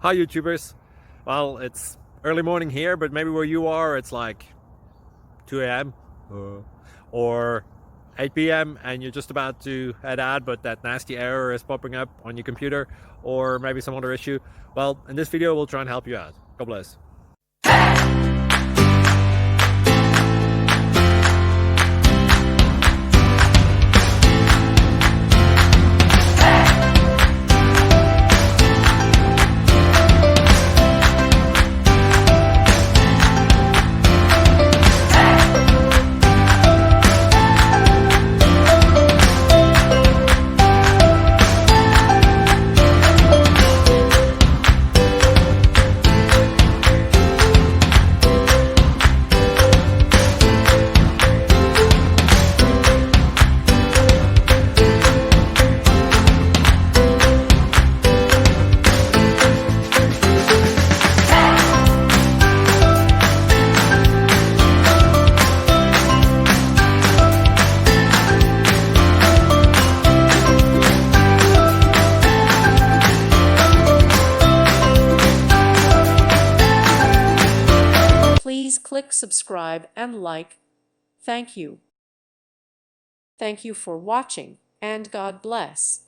Hi YouTubers. Well, it's early morning here, but maybe where you are it's like 2 a.m. or 8 p.m. and you're just about to head out, but that nasty error is popping up on your computer, or maybe some other issue. Well, in this video we'll try and help you out. God bless. Please click subscribe and like. Thank you. Thank you for watching, and God bless.